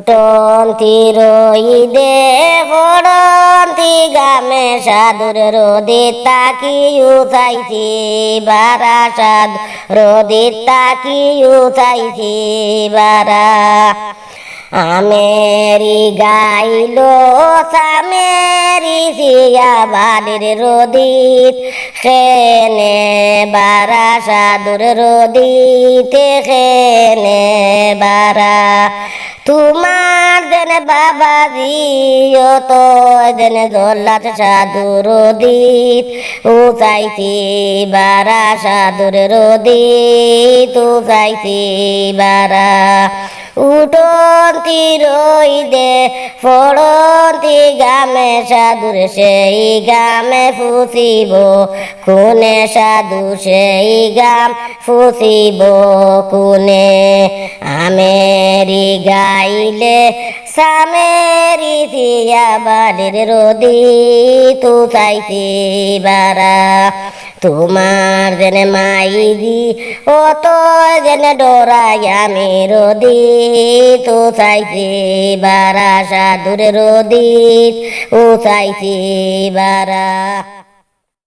টন্তি রইদে ফড়ন্তি গামে সাধুর রোদিত তাকি উঠাইছি বারা সাধু রোদিত তাকি উঠাইছি বারা আমেরি গাইলো সামেরি সিয়া বালির রোদিত খেনে বারা সাধুর রোদিতে খেনে বারা তোমার যেন বাবাজি ও তো যেন জল্লাদ সাধুর রোদিত উচাইছি বারা সাধুর রোদিত উচাইছি বারা উঠন্তি রইদে ফড়ন্তি গামে সাধুর সেই গামে ফুসিব কোনে সাধু সেই গাম ফুসিব কোনে আমেরি গাইলে সামেরি দিয়া বালির রোদিত উচাইছি বারা তোমার যেন মাইজি ও তো যেন ডোরাই আমি রোদিত উচাইছি বারা সাধুর রোদিত উচাইছি বারা।